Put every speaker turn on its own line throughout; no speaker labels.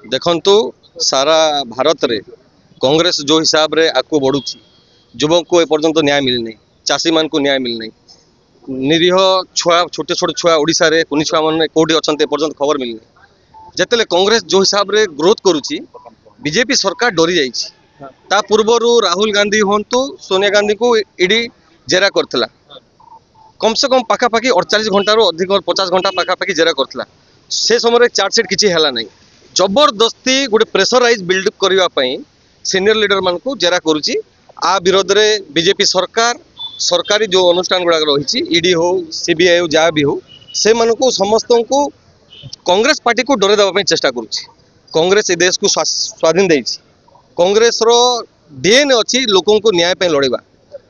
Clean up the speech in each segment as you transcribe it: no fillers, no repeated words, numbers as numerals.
देखंतु सारा भारत रे कांग्रेस जो हिसाब रे आगू बढ़ुची युवक को एपर्यंत न्याय मिलना चाषी मान को न्याय मिलना निरीह छुआ छोटे छोटे छुआ ओडिशा रे कुनी छुआ माने कोठी अछंते एपर्यंत खबर मिलना जेतेले कांग्रेस जो हिसाब रे ग्रोथ करूची बीजेपी सरकार डरी जाइछि ता पूर्वरु राहुल गांधी होंतु सोनिया गांधी को ईडी जेरा करथला कम से कम पाखापाखि 48 घंटा रो अधिक 50 घंटा पाखापाखि जेरा करथला से समय चार्जसीट किसी है ना जबरदस्ती गोटे प्रेसराइज बिल्डअप करने सीनियर लीडर मान को जेरा करुच्ची आ विरोध में बीजेपी सरकार सरकारी जो अनुष्ठान गुड़ाक रही ईडी हो सीबीआई हो जहाँ भी हो से मानू समस्त को कांग्रेस पार्टी को डरे देवाई चेष्टा करुच्ची कांग्रेस ए देश को स्वाधीन दे कांग्रेस रो डीएनए अच्छी लोकों को न्याय पे लड़ेगा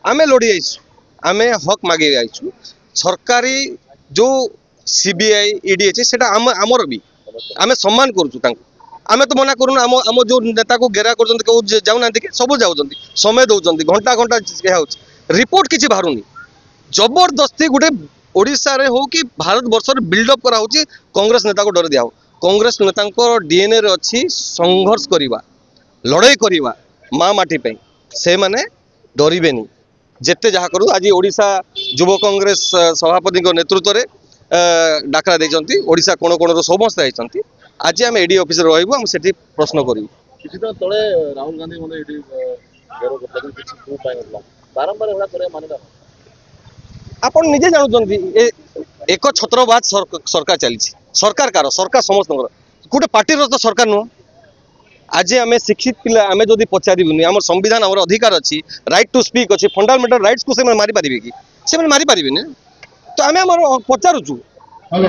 आमे लड़ी जाइछु आमे हक मागे जाइछु सरकारी जो सीबीआई ईडी अच्छे से आमर भी आमे सम्मान करुचु आमे तो मना करूँ आम जो नेता को घेरा कर जाऊना कि सब जाऊँ समय दौरान घंटा घंटा रिपोर्ट किसी बाहर जबरदस्ती गोटे ओडिशा रे हो कि भारत वर्ष बिल्डअप करा कांग्रेस नेता को डर दिया कांग्रेस नेता डीएनए रे अच्छी संघर्ष करवा लड़ाई करवा माँ माटी पे से माने डरबेनी जेते जहाँ करूँ आज ओडिशा युव कांग्रेस सभापति नेतृत्व में डाकरा देइचंती ओडिशा कोण कोण समस्त आइचंती आज आम एडी ऑफिस रे रहइबो हम सेठी प्रश्न करिवो
किछि दिन तळे राहुल गांधी मने एडी गेरो करथि किछि को पाइ नथला बारंबार एडा करे मानेला
आपण निजे जानुचंती एक छत्रवाद सरकार चली सरकार कार सरकार समस्त गोटे पार्टी रो तो सरकार नु आज आम शिक्षित पिला आम जदि पचारूनी आम संविधान आम अधिकार अच्छी राइट टू स्पीक अच्छी फंडामेंटल राइट्स को से मारी पारे कि से मारी पारे तो आम पचारुचु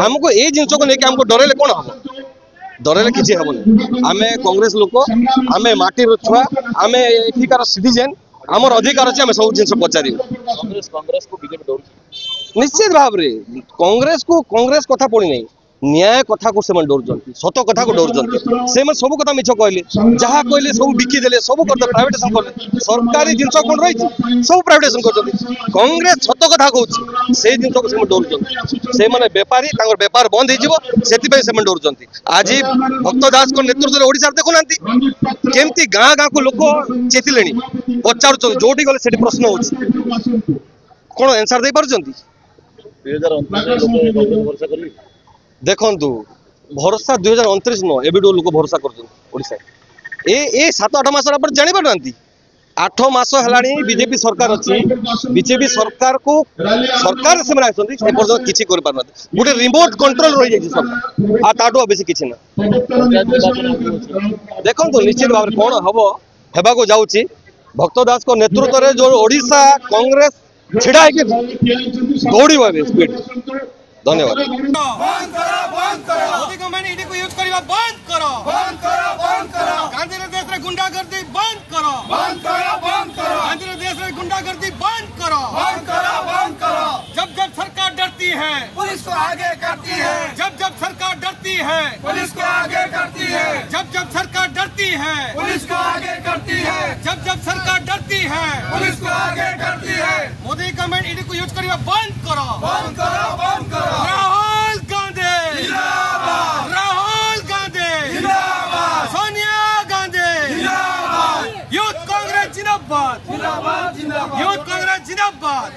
आमको ये जिन को लेकिन आमको डरेले कौन हम डरेले किसी हेनी आम कांग्रेस लोक आम माटी छुआ आम एठिकार सिटीजेन आमर अधिकार अच्छे आम सब जिन पचार निश्चित भाव में कांग्रेस कथा पड़ी नहीं न्याय कथा को डर सत कथा को डर से सब कथा मिछ कहले जहाँ कहले सब बिकिदे सब कर प्राइवेटेशन कर सरकारी जिनस कौन रही सब प्राइवेटेशन कर कांग्रेस सत कथा कहूँ से जिन को डर से बेपारी बेपार बंद हो डर आज भक्त दास नेतृत्व में ओडिशा देखुना केमती गाँ गाँ को लोक चेतिले पचार जोटी गले से प्रश्न हो कौन आंसर दे पार्टी देखु भरोसा 2029 न एबी लोक भरोसा कर 7-8 मास जानी पार 8 मास है बीजेपी सरकार अच्छी बीजेपी सरकार को सरकार से किसी गोटे रिमोट कंट्रोल रही जाए ताठू बेसी किसी ना देखो निश्चित भाव में कौन हम होगा जाऊँगी भक्त दास को नेतृत्व में जो ओडिशा कांग्रेस छिड़ा दौड़ स्पीड धन्यवाद
मोदी गवर्नमेंट ईडी को यूज करवा बंद करो गांधी देश रे गुंडागर्दी बंद करो गांधी देश रे गुंडागर्दी बंद करो जब जब सरकार डरती है पुलिस को आगे करती है जब जब सरकार डरती है पुलिस को आगे करती है जब जब सरकार डरती है पुलिस को आगे करती है जब जब सरकार डरती है पुलिस को आगे करती है मोदी गवर्नमेंट ईडी को यूज करवा बंद करो राहुल गांधी राहुल गांधी सोनिया गांधी यूथ कांग्रेस जिंदाबाद यूथ कांग्रेस जिंदाबाद।